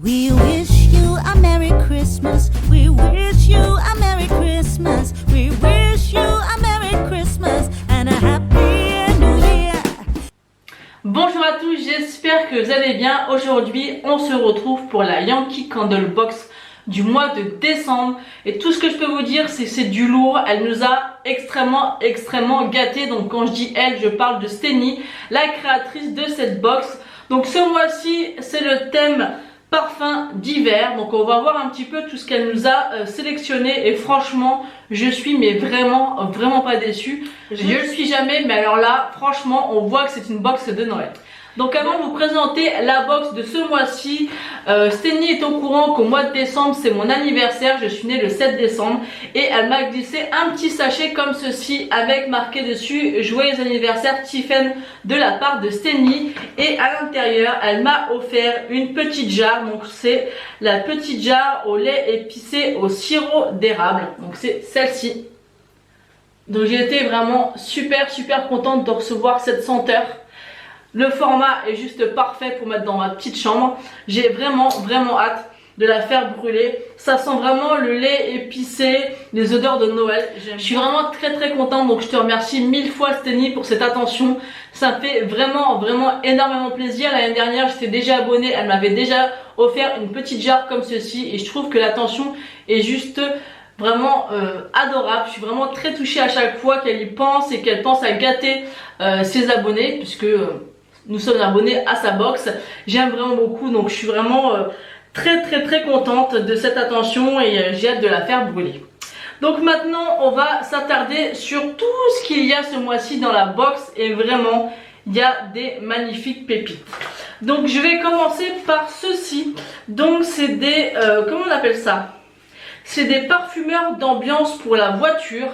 We wish you a Merry Christmas. We wish you a Merry Christmas. We wish you a Merry Christmas and a Happy New Year. Bonjour à tous, j'espère que vous allez bien. Aujourd'hui, on se retrouve pour la Yankee Candle Box du mois de décembre. Et tout ce que je peux vous dire, c'est que c'est du lourd. Elle nous a extrêmement gâtés. Donc quand je dis elle, je parle de Steny, la créatrice de cette box. Donc ce mois-ci, c'est le thème parfum d'hiver. Donc on va voir un petit peu tout ce qu'elle nous a sélectionné. Et franchement, je suis mais vraiment pas déçue. Je le suis jamais, mais alors là, franchement, on voit que c'est une box de Noël. Donc avant de vous présenter la box de ce mois-ci, Steny est au courant qu'au mois de décembre c'est mon anniversaire, je suis née le 7 décembre et elle m'a glissé un petit sachet comme ceci avec marqué dessus joyeux anniversaire Tiffen de la part de Steny, et à l'intérieur elle m'a offert une petite jarre. Donc c'est la petite jarre au lait épicé au sirop d'érable, donc c'est celle-ci. Donc j'ai été vraiment super contente de recevoir cette senteur. Le format est juste parfait pour mettre dans ma petite chambre. J'ai vraiment hâte de la faire brûler. Ça sent vraiment le lait épicé, les odeurs de Noël. Je suis vraiment très contente, donc je te remercie 1000 fois Steny pour cette attention. Ça me fait vraiment énormément plaisir. L'année dernière j'étais déjà abonnée, elle m'avait déjà offert une petite jarre comme ceci et je trouve que l'attention est juste vraiment adorable. Je suis vraiment très touchée à chaque fois qu'elle y pense et qu'elle pense à gâter ses abonnés, puisque nous sommes abonnés à sa box. J'aime vraiment beaucoup, donc je suis vraiment très contente de cette attention et j'ai hâte de la faire brûler. Donc maintenant on va s'attarder sur tout ce qu'il y a ce mois-ci dans la box, et vraiment il y a des magnifiques pépites. Donc je vais commencer par ceci. Donc c'est des comment on appelle ça, c'est des parfumeurs d'ambiance pour la voiture.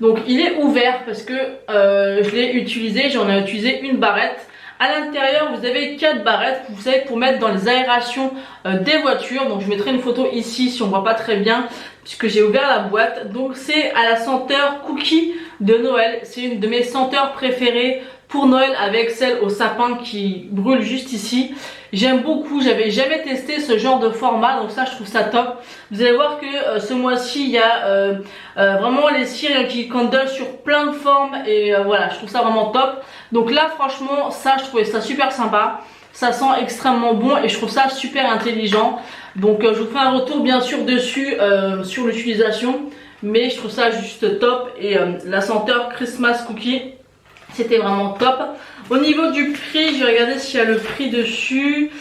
Donc il est ouvert parce que je l'ai utilisé, j'en ai utilisé une barrette. À l'intérieur vous avez 4 barrettes, vous savez, pour mettre dans les aérations des voitures. Donc je mettrai une photo ici si on voit pas très bien, puisque j'ai ouvert la boîte. Donc c'est à la senteur cookie de Noël. C'est une de mes senteurs préférées pour Noël, avec celle au sapin qui brûle juste ici. J'aime beaucoup, j'avais jamais testé ce genre de format, donc ça je trouve ça top. Vous allez voir que ce mois-ci il y a vraiment les cires Yankee Candle sur plein de formes, et voilà, je trouve ça vraiment top. Donc là franchement ça, je trouvais ça super sympa, ça sent extrêmement bon et je trouve ça super intelligent. Donc je vous ferai un retour bien sûr dessus sur l'utilisation, mais je trouve ça juste top. Et la senteur Christmas Cookie, c'était vraiment top. Au niveau du prix, je vais regarder s'il y a le prix dessus.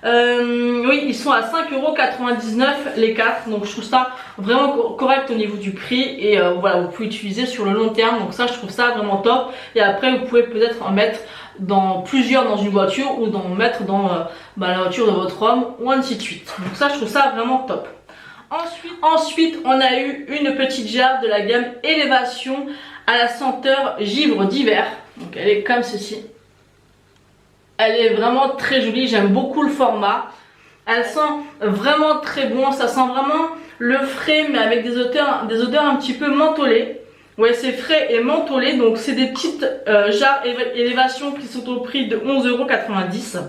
Oui, ils sont à 5,99€ les 4. Donc je trouve ça vraiment correct au niveau du prix. Et voilà, vous pouvez utiliser sur le long terme. Donc ça, je trouve ça vraiment top. Et après, vous pouvez peut-être en mettre dans plusieurs dans une voiture, ou d'en mettre dans la voiture de votre homme, ou ainsi de suite. Donc ça, je trouve ça vraiment top. Ensuite, on a eu une petite jarre de la gamme Élévation à la senteur givre d'hiver. Donc elle est comme ceci. Elle est vraiment très jolie, j'aime beaucoup le format. Elle sent vraiment très bon, ça sent vraiment le frais, mais avec des odeurs un petit peu mentholées. Ouais, c'est frais et mentholé. Donc c'est des petites jarres Élévation qui sont au prix de 11,90€.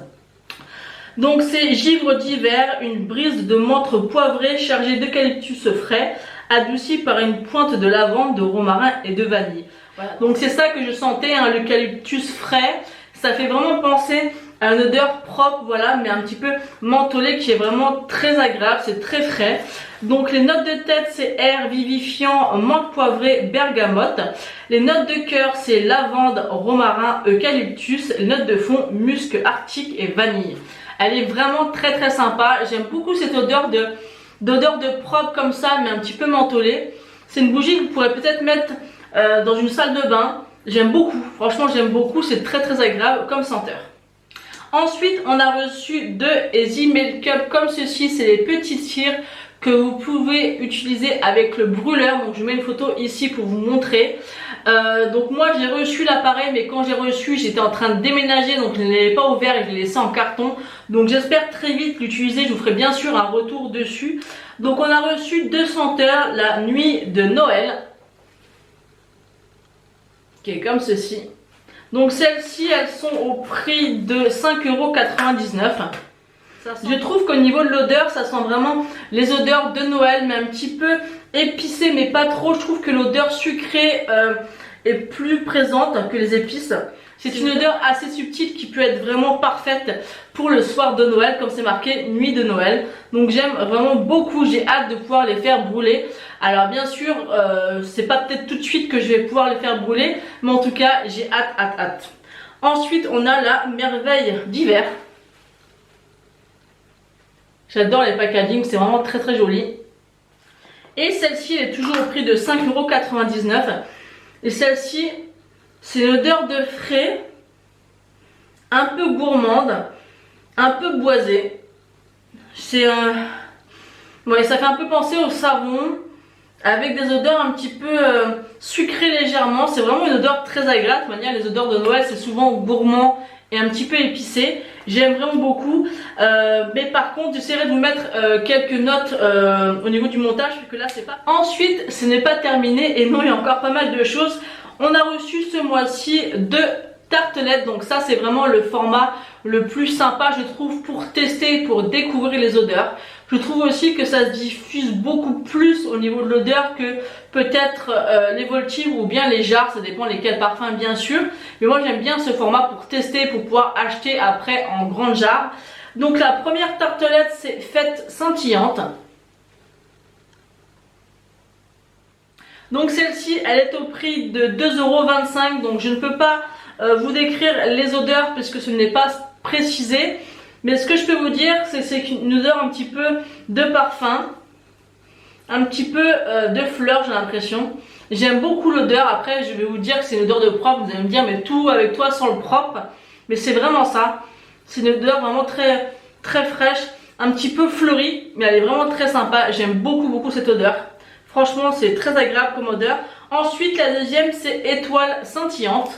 Donc c'est givre d'hiver, une brise de menthe poivrée chargée d'eucalyptus frais, adoucie par une pointe de lavande, de romarin et de vanille. Voilà. Donc c'est ça que je sentais, hein, l'eucalyptus frais. Ça fait vraiment penser à une odeur propre, voilà, mais un petit peu mentholée, qui est vraiment très agréable, c'est très frais. Donc les notes de tête, c'est air vivifiant, menthe poivrée, bergamote. Les notes de cœur, c'est lavande, romarin, eucalyptus. Les notes de fond, musc arctique et vanille. Elle est vraiment très sympa. J'aime beaucoup cette odeur de propre comme ça, mais un petit peu mentholée. C'est une bougie que vous pourrez peut-être mettre dans une salle de bain. J'aime beaucoup, franchement j'aime beaucoup, c'est très agréable comme senteur. Ensuite on a reçu deux Easy Make-up comme ceci, c'est les petites cires que vous pouvez utiliser avec le brûleur. Donc je mets une photo ici pour vous montrer. Donc moi j'ai reçu l'appareil, mais quand j'ai reçu j'étais en train de déménager, donc je ne l'avais pas ouvert et je l'ai laissé en carton. Donc j'espère très vite l'utiliser, je vous ferai bien sûr un retour dessus. Donc on a reçu deux senteurs, la nuit de Noël, qui est comme ceci. Donc celles-ci, elles sont au prix de 5,99€. Je trouve qu'au niveau de l'odeur, ça sent vraiment les odeurs de Noël, mais un petit peu épicé, mais pas trop. Je trouve que l'odeur sucrée est plus présente que les épices. C'est une odeur assez subtile qui peut être vraiment parfaite pour le soir de Noël, comme c'est marqué nuit de Noël. Donc j'aime vraiment beaucoup, j'ai hâte de pouvoir les faire brûler. Alors bien sûr, c'est pas peut-être tout de suite que je vais pouvoir les faire brûler, mais en tout cas, j'ai hâte. Ensuite, on a la merveille d'hiver. J'adore les packaging, c'est vraiment très très joli. Et celle-ci, elle est toujours au prix de 5,99 €. Et celle-ci, c'est une odeur de frais, un peu gourmande, un peu boisée. C'est ouais, ça fait un peu penser au savon, avec des odeurs un petit peu sucrées légèrement. C'est vraiment une odeur très agréable. De toute manière, les odeurs de Noël, c'est souvent gourmand et un petit peu épicé. J'aime vraiment beaucoup. Mais par contre, j'essaierai de vous mettre quelques notes au niveau du montage, parce que là, c'est pas. Ensuite, ce n'est pas terminé. Et non, il y a encore pas mal de choses. On a reçu ce mois-ci 2 tartelettes. Donc ça, c'est vraiment le format le plus sympa, je trouve, pour tester, pour découvrir les odeurs. Je trouve aussi que ça se diffuse beaucoup plus au niveau de l'odeur que peut-être les Voltives ou bien les jarres, ça dépend lesquels parfums bien sûr. Mais moi j'aime bien ce format pour tester, pour pouvoir acheter après en grande jarre. Donc la première tartelette, c'est Fête Scintillante. Donc celle-ci, elle est au prix de 2,25 €. Donc je ne peux pas vous décrire les odeurs puisque ce n'est pas précisé. Mais ce que je peux vous dire, c'est que c'est une odeur un petit peu de parfum, un petit peu de fleurs, j'ai l'impression. J'aime beaucoup l'odeur. Après, je vais vous dire que c'est une odeur de propre. Vous allez me dire, mais tout avec toi sans le propre. Mais c'est vraiment ça. C'est une odeur vraiment très, très fraîche, un petit peu fleurie, mais elle est vraiment très sympa. J'aime beaucoup cette odeur. Franchement, c'est très agréable comme odeur. Ensuite, la deuxième, c'est Étoile Scintillante.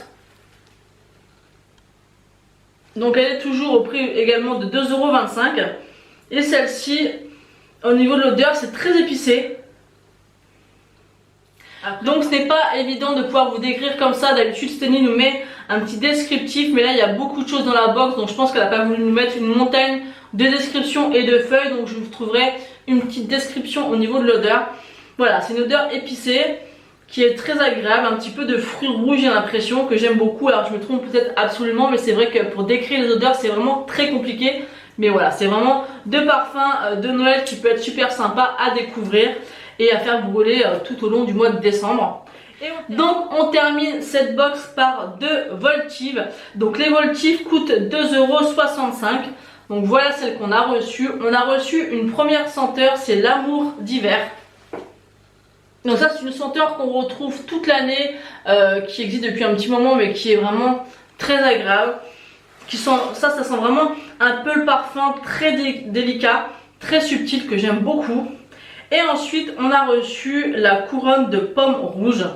Donc elle est toujours au prix également de 2,25 €. Et celle-ci, au niveau de l'odeur, c'est très épicé. Donc ce n'est pas évident de pouvoir vous décrire comme ça. D'habitude Steny nous met un petit descriptif, mais là il y a beaucoup de choses dans la box. Donc je pense qu'elle n'a pas voulu nous mettre une montagne de descriptions et de feuilles. Donc je vous trouverai une petite description au niveau de l'odeur. Voilà, c'est une odeur épicée qui est très agréable, un petit peu de fruits rouges, j'ai l'impression, que j'aime beaucoup. Alors je me trompe peut-être absolument, mais c'est vrai que pour décrire les odeurs c'est vraiment très compliqué. Mais voilà, c'est vraiment deux parfums de Noël qui peut être super sympa à découvrir et à faire brûler tout au long du mois de décembre. Donc on termine cette box par 2 Voltives. Donc les Voltives coûtent 2,65 €. Donc voilà celle qu'on a reçue. On a reçu une première senteur, c'est l'amour d'hiver. Donc ça c'est une senteur qu'on retrouve toute l'année, qui existe depuis un petit moment mais qui est vraiment très agréable. Ça sent vraiment un peu le parfum très délicat, très subtil que j'aime beaucoup. Et ensuite on a reçu la couronne de pommes rouges.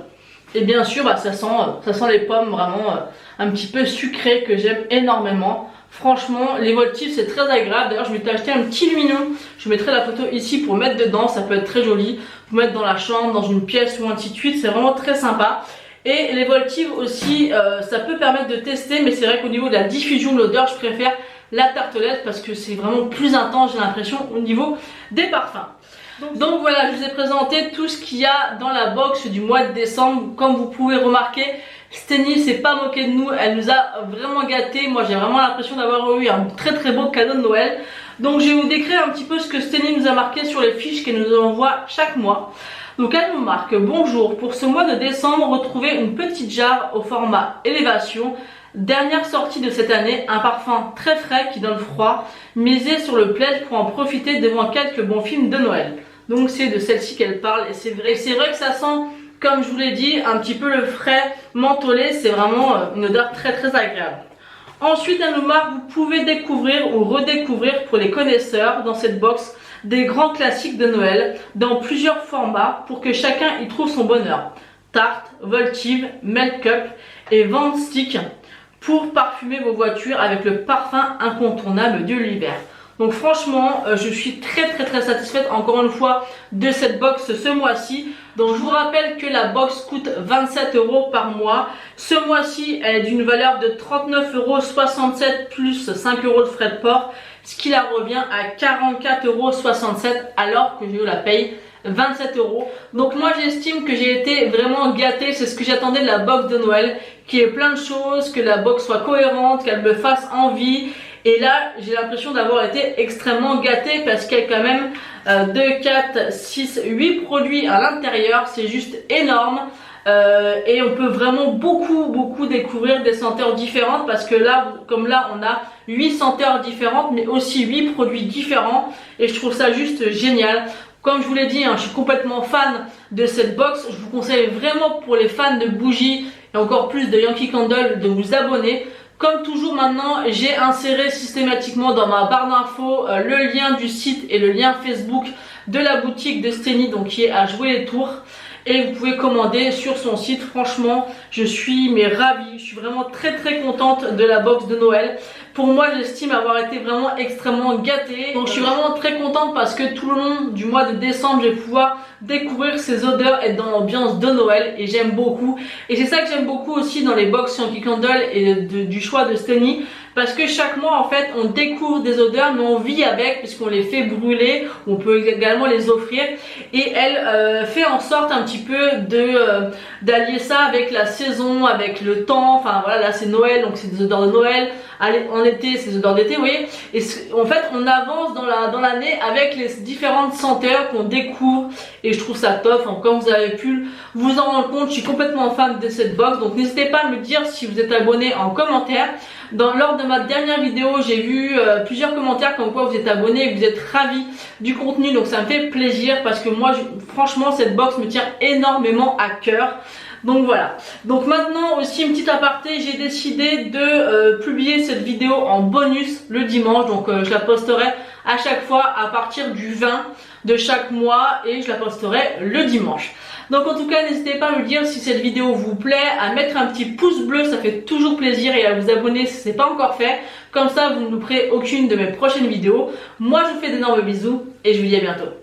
Et bien sûr ça sent les pommes vraiment un petit peu sucrées que j'aime énormément. Franchement les Voltives c'est très agréable. D'ailleurs je m'étais acheté un petit lumignon. Je mettrai la photo ici pour mettre dedans, ça peut être très joli. Pour mettre dans la chambre, dans une pièce ou ainsi de suite, c'est vraiment très sympa. Et les Voltives aussi, ça peut permettre de tester, mais c'est vrai qu'au niveau de la diffusion de l'odeur, je préfère la tartelette parce que c'est vraiment plus intense, j'ai l'impression, au niveau des parfums. Donc voilà, je vous ai présenté tout ce qu'il y a dans la box du mois de décembre. Comme vous pouvez remarquer, Steny s'est pas moquée de nous, elle nous a vraiment gâtés. Moi j'ai vraiment l'impression d'avoir eu un très beau cadeau de Noël. Donc je vais vous décrire un petit peu ce que Steny nous a marqué sur les fiches qu'elle nous envoie chaque mois. Donc elle nous marque: bonjour, pour ce mois de décembre, retrouvez une petite jarre au format élévation. Dernière sortie de cette année, un parfum très frais qui donne froid. Misez sur le plaid pour en profiter devant quelques bons films de Noël. Donc c'est de celle-ci qu'elle parle et c'est vrai que ça sent, comme je vous l'ai dit, un petit peu le frais mentholé. C'est vraiment une odeur très agréable. Ensuite elle nous marque: vous pouvez découvrir ou redécouvrir pour les connaisseurs dans cette box des grands classiques de Noël dans plusieurs formats pour que chacun y trouve son bonheur. Tarte, Voltive, Melt Cup et Vent Stick pour parfumer vos voitures avec le parfum incontournable de l'hiver. Donc franchement, je suis très satisfaite encore une fois de cette box ce mois-ci. Donc je vous rappelle que la box coûte 27 € par mois. Ce mois-ci, elle est d'une valeur de 39,67 € plus 5 € de frais de port. ce qui la revient à 44,67 € alors que je la paye 27 €. Donc moi j'estime que j'ai été vraiment gâtée, c'est ce que j'attendais de la box de Noël, qu'il y ait plein de choses, que la box soit cohérente, qu'elle me fasse envie. Et là j'ai l'impression d'avoir été extrêmement gâtée parce qu'il y a quand même 2, 4, 6, 8 produits à l'intérieur, c'est juste énorme. Et on peut vraiment beaucoup découvrir des senteurs différentes parce que là, comme là, on a 8 senteurs différentes mais aussi 8 produits différents et je trouve ça juste génial. Comme je vous l'ai dit, hein, je suis complètement fan de cette box. Je vous conseille vraiment pour les fans de bougies et encore plus de Yankee Candle de vous abonner. Comme toujours maintenant, j'ai inséré systématiquement dans ma barre d'infos le lien du site et le lien Facebook de la boutique de Steny, donc qui est à Jouer les Tours. Et vous pouvez commander sur son site. Franchement, je suis ravie. Je suis vraiment très contente de la box de Noël. Pour moi, j'estime avoir été vraiment extrêmement gâtée. Donc je suis vraiment très contente parce que tout le long du mois de décembre, je vais pouvoir découvrir ces odeurs, être dans l'ambiance de Noël et j'aime beaucoup. Et c'est ça que j'aime beaucoup aussi dans les box Yankee Candle et du choix de Steny. Parce que chaque mois en fait on découvre des odeurs mais on vit avec puisqu'on les fait brûler, on peut également les offrir et elle fait en sorte un petit peu d'allier ça avec la saison, avec le temps. Enfin voilà, là c'est Noël donc c'est des odeurs de Noël, en été c'est des odeurs d'été, vous voyez. Et en fait on avance dans l'année avec les différentes senteurs qu'on découvre et je trouve ça top. Enfin, comme vous avez pu vous en rendre compte, je suis complètement fan de cette box, donc n'hésitez pas à me dire si vous êtes abonné en commentaire. Lors de ma dernière vidéo, j'ai vu plusieurs commentaires comme quoi vous êtes abonnés et que vous êtes ravis du contenu. Donc ça me fait plaisir parce que moi, franchement, cette box me tient énormément à cœur. Donc voilà. Donc maintenant aussi une petite aparté, j'ai décidé de publier cette vidéo en bonus le dimanche. Donc je la posterai à chaque fois à partir du 20 de chaque mois et je la posterai le dimanche. Donc en tout cas n'hésitez pas à me dire si cette vidéo vous plaît, à mettre un petit pouce bleu, ça fait toujours plaisir, et à vous abonner si ce n'est pas encore fait. Comme ça vous ne louperez aucune de mes prochaines vidéos. Moi je vous fais d'énormes bisous et je vous dis à bientôt.